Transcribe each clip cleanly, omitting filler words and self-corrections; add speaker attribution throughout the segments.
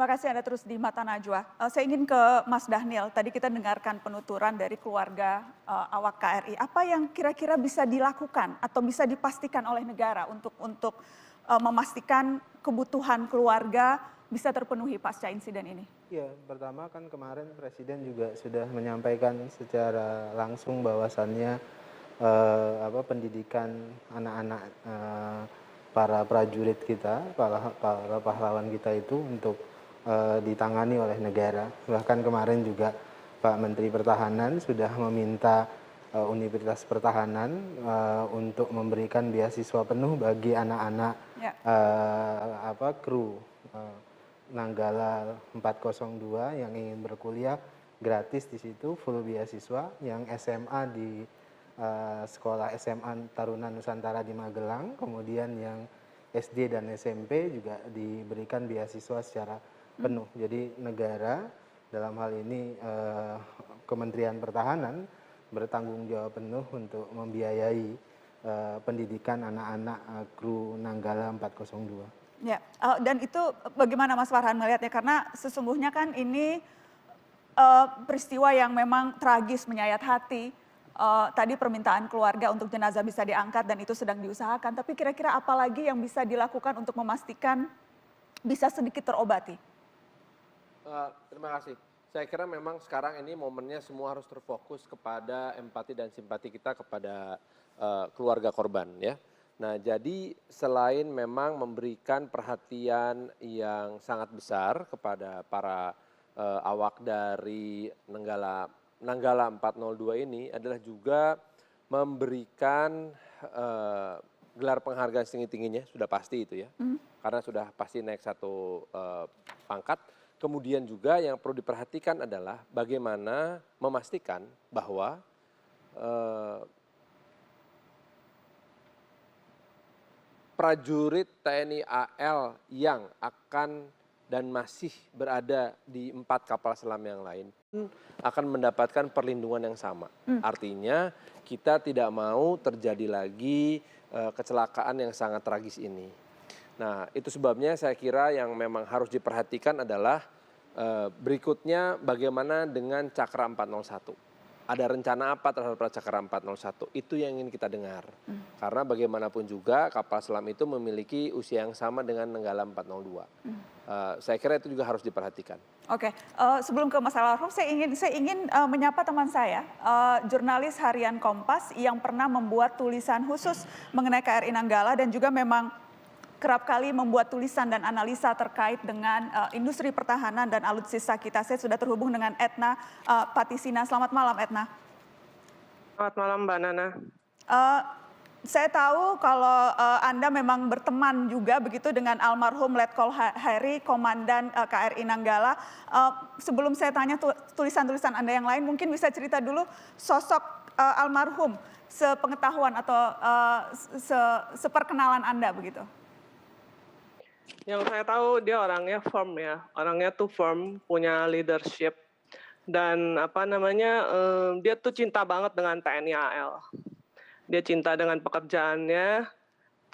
Speaker 1: Terima kasih Anda terus di Mata Najwa. Saya ingin ke Mas Dhanil. Tadi kita dengarkan penuturan dari keluarga awak KRI. Apa yang kira-kira bisa dilakukan atau bisa dipastikan oleh negara untuk memastikan kebutuhan keluarga bisa terpenuhi pasca insiden ini?
Speaker 2: Ya, pertama kan kemarin Presiden juga sudah menyampaikan secara langsung bahwasannya pendidikan anak-anak para prajurit kita, para pahlawan kita itu untuk ditangani oleh negara. Bahkan kemarin juga Pak Menteri Pertahanan sudah meminta Universitas Pertahanan untuk memberikan beasiswa penuh bagi anak-anak
Speaker 1: Ya.
Speaker 2: kru Nanggala 402 yang ingin berkuliah gratis di situ, full beasiswa, yang SMA di sekolah SMA Taruna Nusantara di Magelang, kemudian yang SD dan SMP juga diberikan beasiswa secara penuh. Jadi negara dalam hal ini Kementerian Pertahanan bertanggung jawab penuh untuk membiayai pendidikan anak-anak kru Nanggala 402.
Speaker 1: Ya, dan itu bagaimana Mas Farhan melihatnya? Karena sesungguhnya kan ini peristiwa yang memang tragis, menyayat hati. Tadi permintaan keluarga untuk jenazah bisa diangkat dan itu sedang diusahakan. Tapi kira-kira apa lagi yang bisa dilakukan untuk memastikan bisa sedikit terobati?
Speaker 3: Terima kasih. Saya kira memang sekarang ini momennya semua harus terfokus kepada empati dan simpati kita kepada keluarga korban, ya. Nah, jadi selain memang memberikan perhatian yang sangat besar kepada para awak dari Nanggala 402 ini adalah juga memberikan gelar penghargaan setinggi-tingginya, sudah pasti itu ya, karena sudah pasti naik satu pangkat. Kemudian juga yang perlu diperhatikan adalah bagaimana memastikan bahwa prajurit TNI AL yang akan dan masih berada di 4 kapal selam yang lain akan mendapatkan perlindungan yang sama. Artinya kita tidak mau terjadi lagi kecelakaan yang sangat tragis ini. Nah, itu sebabnya saya kira yang memang harus diperhatikan adalah berikutnya bagaimana dengan Cakra 401. Ada rencana apa terhadap Cakra 401? Itu yang ingin kita dengar. Karena bagaimanapun juga kapal selam itu memiliki usia yang sama dengan Nanggala 402. Saya kira itu juga harus diperhatikan.
Speaker 1: Oke, sebelum ke Mas Almarhum, saya ingin menyapa teman saya, jurnalis harian Kompas yang pernah membuat tulisan khusus mengenai KRI Nanggala dan juga memang kerap kali membuat tulisan dan analisa terkait dengan industri pertahanan dan alutsista kita. Saya sudah terhubung dengan Etna Patisina. Selamat malam, Etna.
Speaker 4: Selamat malam, Mbak Nana.
Speaker 1: Saya tahu kalau Anda memang berteman juga begitu dengan almarhum Letkol Heri, Komandan KRI Nanggala. Sebelum saya tanya tulisan-tulisan Anda yang lain, mungkin bisa cerita dulu sosok almarhum, sepengetahuan atau seperkenalan Anda begitu.
Speaker 4: Yang saya tahu dia orangnya firm ya, orangnya tuh firm, punya leadership, dan dia tuh cinta banget dengan TNI AL. Dia cinta dengan pekerjaannya,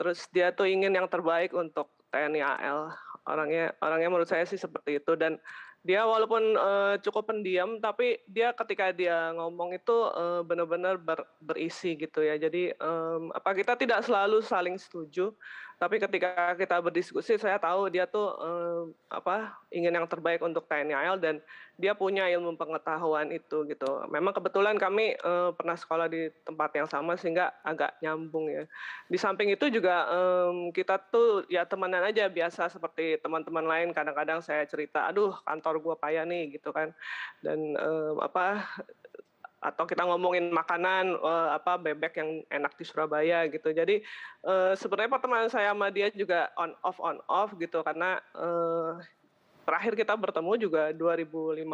Speaker 4: terus dia tuh ingin yang terbaik untuk TNI AL. Orangnya menurut saya sih seperti itu, dan dia walaupun cukup pendiam, tapi dia ketika dia ngomong itu benar-benar berisi gitu ya. Jadi kita tidak selalu saling setuju, tapi ketika kita berdiskusi saya tahu dia tuh ingin yang terbaik untuk TNI AL dan dia punya ilmu pengetahuan itu gitu. Memang kebetulan kami pernah sekolah di tempat yang sama sehingga agak nyambung ya. Di samping itu juga kita tuh ya temenan aja biasa seperti teman-teman lain. Kadang-kadang saya cerita, aduh kantor gua payah nih gitu kan. Dan atau kita ngomongin makanan bebek yang enak di Surabaya gitu. Jadi sebenarnya pertemanan saya sama dia juga on off gitu karena terakhir kita bertemu juga 2015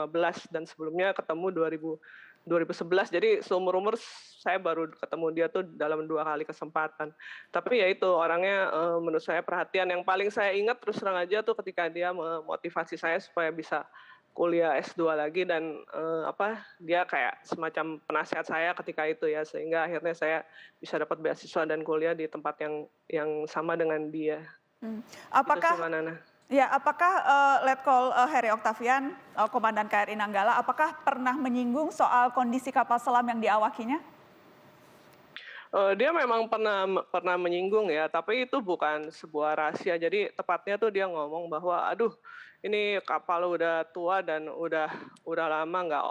Speaker 4: dan sebelumnya ketemu 2011. Jadi seumur-umur saya baru ketemu dia tuh dalam 2 kali kesempatan. Tapi ya itu orangnya menurut saya perhatian. Yang paling saya ingat terus terang aja tuh ketika dia memotivasi saya supaya bisa kuliah S2 lagi dan dia kayak semacam penasihat saya ketika itu ya, sehingga akhirnya saya bisa dapat beasiswa dan kuliah di tempat yang sama dengan dia. Itu sih,
Speaker 1: Apakah
Speaker 4: Mbak Nana.
Speaker 1: Ya, apakah Letkol Heri Oktavian, Komandan KRI Nanggala, apakah pernah menyinggung soal kondisi kapal selam yang diawakinya?
Speaker 4: Dia memang pernah menyinggung ya, tapi itu bukan sebuah rahasia. Jadi tepatnya tuh dia ngomong bahwa, "Aduh, ini kapal udah tua dan udah lama nggak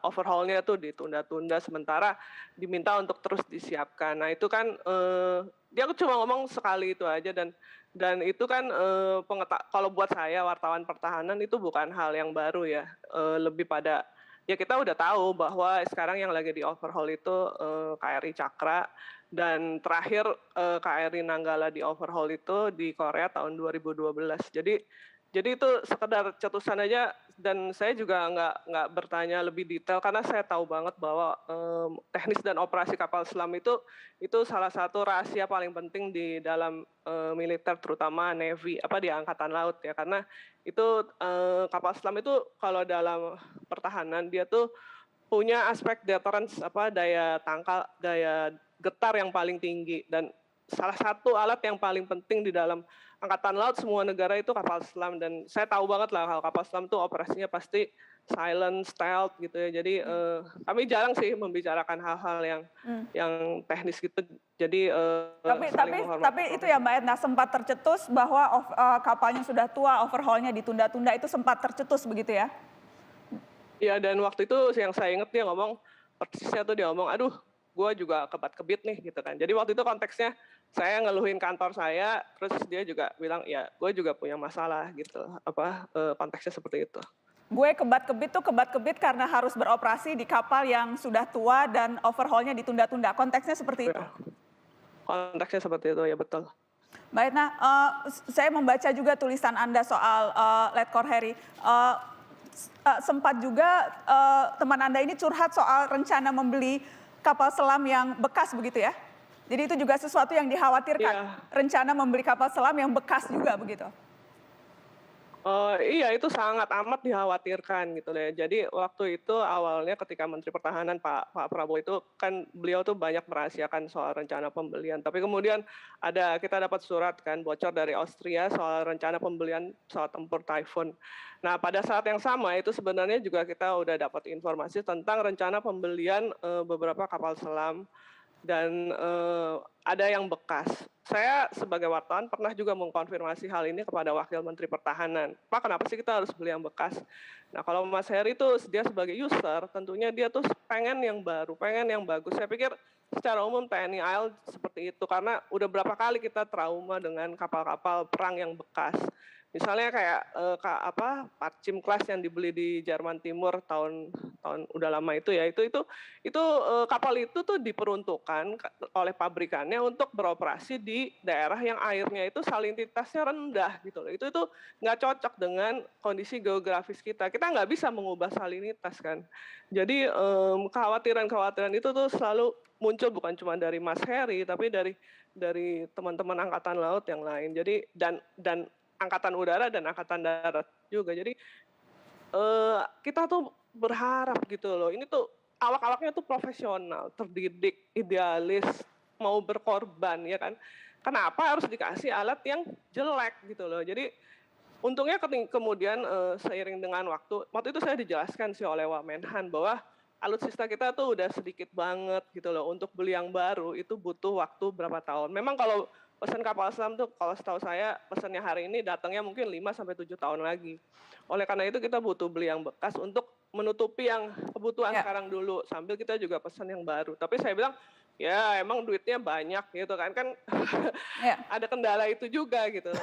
Speaker 4: overhaul-nya tuh ditunda-tunda sementara diminta untuk terus disiapkan." Nah itu kan, dia cuma ngomong sekali itu aja dan itu kan, kalau buat saya wartawan pertahanan itu bukan hal yang baru ya, lebih pada ya kita udah tahu bahwa sekarang yang lagi di overhaul itu KRI Cakra dan terakhir KRI Nanggala di overhaul itu di Korea tahun 2012. Jadi itu sekedar cetusan aja dan saya juga nggak bertanya lebih detail karena saya tahu banget bahwa teknis dan operasi kapal selam itu salah satu rahasia paling penting di dalam militer terutama Navy di Angkatan Laut ya karena itu kapal selam itu kalau dalam pertahanan dia tuh punya aspek deterrence daya tangkal, daya getar yang paling tinggi dan salah satu alat yang paling penting di dalam angkatan laut semua negara itu kapal selam dan saya tahu banget lah kalau kapal selam tuh operasinya pasti silent, stealth gitu ya. Jadi kami jarang sih membicarakan hal-hal yang teknis gitu. Jadi
Speaker 1: Tapi itu ya Mbak Etna sempat tercetus bahwa kapalnya sudah tua, overhaulnya ditunda-tunda itu sempat tercetus begitu ya?
Speaker 4: Iya dan waktu itu yang saya ingat dia ngomong persisnya tuh dia ngomong, aduh gue juga kebat-kebit nih gitu kan. Jadi waktu itu konteksnya saya ngeluhin kantor saya, terus dia juga bilang ya gue juga punya masalah gitu, konteksnya seperti itu.
Speaker 1: Gue kebat-kebit karena harus beroperasi di kapal yang sudah tua dan overhaulnya ditunda-tunda. Konteksnya seperti itu.
Speaker 4: Ya, konteksnya seperti itu ya betul.
Speaker 1: Mbak Etna, saya membaca juga tulisan Anda soal Letkol Heri. Sempat juga teman Anda ini curhat soal rencana membeli kapal selam yang bekas begitu ya? Jadi itu juga sesuatu yang dikhawatirkan, rencana membeli kapal selam yang bekas juga begitu?
Speaker 4: Iya itu sangat amat dikhawatirkan gitu ya. Jadi waktu itu awalnya ketika Menteri Pertahanan Pak Prabowo itu kan beliau tuh banyak merahasiakan soal rencana pembelian. Tapi kemudian kita dapat surat kan bocor dari Austria soal rencana pembelian pesawat tempur Typhoon. Nah pada saat yang sama itu sebenarnya juga kita udah dapat informasi tentang rencana pembelian beberapa kapal selam dan ada yang bekas. Saya sebagai wartawan pernah juga mengkonfirmasi hal ini kepada Wakil Menteri Pertahanan. Pak, kenapa sih kita harus beli yang bekas? Nah, kalau Mas Heri itu dia sebagai user, tentunya dia tuh pengen yang baru, pengen yang bagus. Saya pikir secara umum TNI AL seperti itu karena udah berapa kali kita trauma dengan kapal-kapal perang yang bekas. Misalnya kayak Parchim class yang dibeli di Jerman Timur tahun udah lama itu ya itu kapal itu tuh diperuntukkan oleh pabrikannya untuk beroperasi di daerah yang airnya itu salinitasnya rendah gitu loh. Itu nggak cocok dengan kondisi geografis kita. Kita nggak bisa mengubah salinitas kan. Jadi kekhawatiran itu tuh selalu muncul bukan cuma dari Mas Heri tapi dari teman-teman angkatan laut yang lain. Jadi dan angkatan udara dan angkatan darat juga. Jadi kita tuh berharap gitu loh. Ini tuh awak-awaknya tuh profesional, terdidik, idealis, mau berkorban ya kan. Kenapa harus dikasih alat yang jelek gitu loh. Jadi untungnya kemudian seiring dengan waktu itu saya dijelaskan sih oleh Wamenhan bahwa alutsista kita tuh udah sedikit banget gitu loh. Untuk beli yang baru itu butuh waktu berapa tahun. Memang kalau pesan kapal selam tuh kalau setahu saya pesannya hari ini datangnya mungkin 5-7 tahun lagi. Oleh karena itu kita butuh beli yang bekas untuk menutupi yang kebutuhan sekarang dulu sambil kita juga pesan yang baru. Tapi saya bilang ya emang duitnya banyak gitu kan ada kendala itu juga gitu.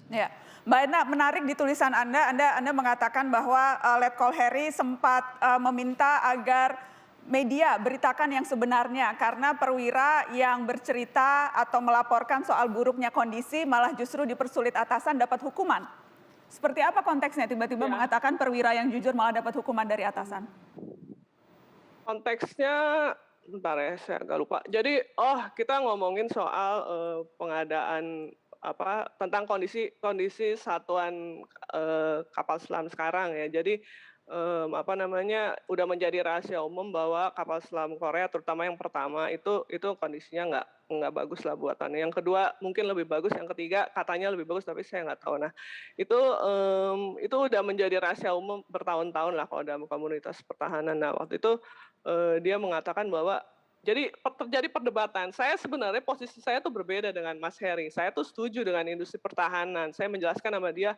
Speaker 1: Ya, Mbak Etna menarik di tulisan Anda mengatakan bahwa Letkol Heri sempat meminta agar media beritakan yang sebenarnya karena perwira yang bercerita atau melaporkan soal buruknya kondisi malah justru dipersulit atasan dapat hukuman. Seperti apa konteksnya tiba-tiba mengatakan perwira yang jujur malah dapat hukuman dari atasan?
Speaker 4: Konteksnya bentar ya saya agak lupa. Jadi kita ngomongin soal pengadaan tentang kondisi satuan kapal selam sekarang ya. Jadi apa namanya, udah menjadi rahasia umum bahwa kapal selam Korea, terutama yang pertama itu kondisinya nggak bagus lah buatannya. Yang kedua mungkin lebih bagus, yang ketiga katanya lebih bagus tapi saya nggak tahu. Nah itu udah menjadi rahasia umum bertahun-tahun lah kalau dalam komunitas pertahanan. Nah waktu itu dia mengatakan bahwa jadi terjadi perdebatan. Saya sebenarnya posisi saya tuh berbeda dengan Mas Heri. Saya tuh setuju dengan industri pertahanan. Saya menjelaskan sama dia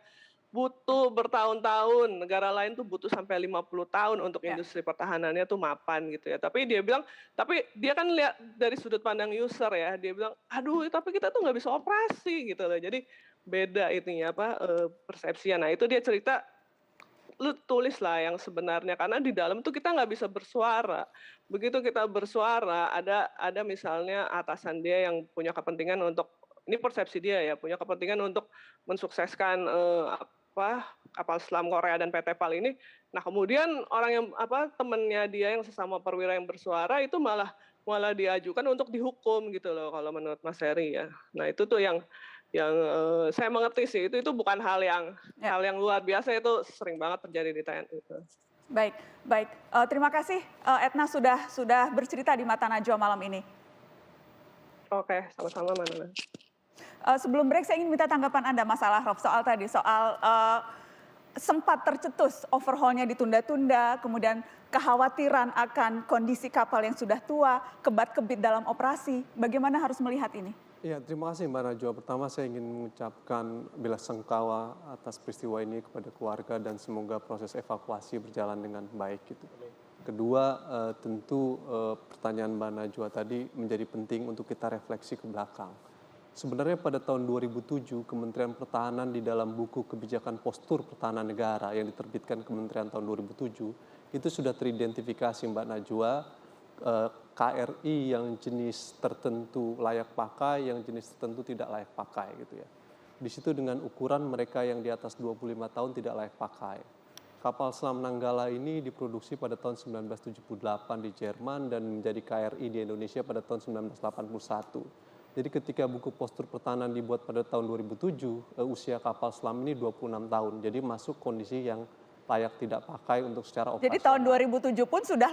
Speaker 4: butuh bertahun-tahun, negara lain tuh butuh sampai 50 tahun untuk
Speaker 1: Ya.
Speaker 4: industri pertahanannya tuh mapan gitu ya. Tapi dia bilang, tapi dia kan lihat dari sudut pandang user ya, dia bilang, aduh tapi kita tuh nggak bisa operasi gitu loh. Jadi beda itunya persepsinya. Nah itu dia cerita, lu tulis lah yang sebenarnya karena di dalam tuh kita nggak bisa bersuara. Begitu kita bersuara, ada misalnya atasan dia yang punya kepentingan untuk ini persepsi dia ya, punya kepentingan untuk mensukseskan kapal selam Korea dan PT PAL ini. Nah kemudian orang yang temennya dia yang sesama perwira yang bersuara itu malah diajukan untuk dihukum gitu loh kalau menurut Mas Heri ya. Nah itu tuh yang saya mengerti sih itu bukan hal yang luar biasa, itu sering banget terjadi di TNI.
Speaker 1: Baik, baik. Terima kasih Etna sudah bercerita di Mata Najwa malam ini.
Speaker 4: Oke, sama-sama Manana.
Speaker 1: Sebelum break saya ingin minta tanggapan Anda Mas Alahraf soal tadi, soal sempat tercetus overhaulnya ditunda-tunda, kemudian kekhawatiran akan kondisi kapal yang sudah tua, kebat-kebit dalam operasi. Bagaimana harus melihat ini?
Speaker 5: Ya, terima kasih Mbak Najwa. Pertama saya ingin mengucapkan bela sungkawa atas peristiwa ini kepada keluarga dan semoga proses evakuasi berjalan dengan baik gitu. Kedua, tentu pertanyaan Mbak Najwa tadi menjadi penting untuk kita refleksi ke belakang. Sebenarnya pada tahun 2007 Kementerian Pertahanan di dalam buku kebijakan postur pertahanan negara yang diterbitkan Kementerian tahun 2007 itu sudah teridentifikasi Mbak Najwa KRI yang jenis tertentu layak pakai, yang jenis tertentu tidak layak pakai gitu ya. Di situ dengan ukuran mereka yang di atas 25 tahun tidak layak pakai. Kapal selam Nanggala ini diproduksi pada tahun 1978 di Jerman dan menjadi KRI di Indonesia pada tahun 1981. Jadi ketika buku postur pertahanan dibuat pada tahun 2007, usia kapal selam ini 26 tahun. Jadi masuk kondisi yang layak tidak pakai untuk secara operasional.
Speaker 1: Jadi tahun 2007 pun sudah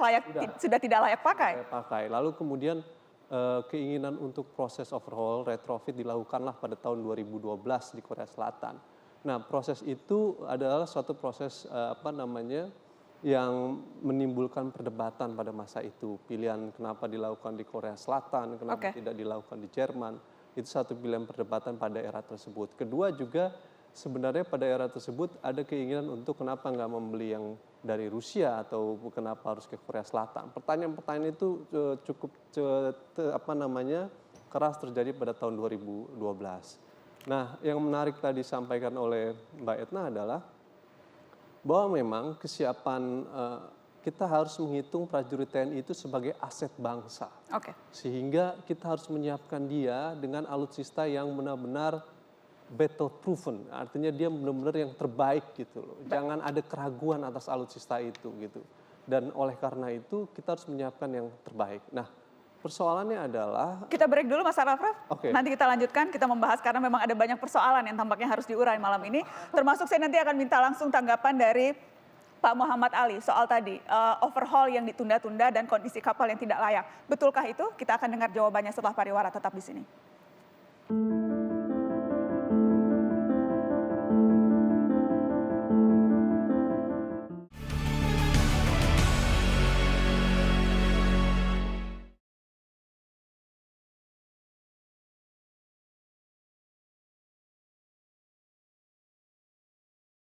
Speaker 1: tidak layak pakai.
Speaker 5: Lalu kemudian keinginan untuk proses overhaul retrofit dilakukanlah pada tahun 2012 di Korea Selatan. Nah, proses itu adalah suatu proses yang menimbulkan perdebatan pada masa itu. Pilihan kenapa dilakukan di Korea Selatan, kenapa tidak dilakukan di Jerman, itu satu pilihan perdebatan pada era tersebut. Kedua juga sebenarnya pada era tersebut ada keinginan untuk kenapa nggak membeli yang dari Rusia atau kenapa harus ke Korea Selatan. Pertanyaan-pertanyaan itu cukup keras terjadi pada tahun 2012. Nah, yang menarik tadi disampaikan oleh Mbak Etna adalah bahwa memang kesiapan kita harus menghitung prajurit TNI itu sebagai aset bangsa. Sehingga kita harus menyiapkan dia dengan alutsista yang benar-benar battle proven, artinya dia benar-benar yang terbaik gitu loh. Jangan ada keraguan atas alutsista itu gitu. Dan oleh karena itu kita harus menyiapkan yang terbaik. Nah, persoalannya adalah
Speaker 1: kita break dulu Mas Alahraf. Nanti kita lanjutkan, kita membahas karena memang ada banyak persoalan yang tampaknya harus diurai malam ini. Termasuk saya nanti akan minta langsung tanggapan dari Pak Muhammad Ali soal tadi overhaul yang ditunda-tunda dan kondisi kapal yang tidak layak. Betulkah itu? Kita akan dengar jawabannya setelah pariwara, tetap di sini.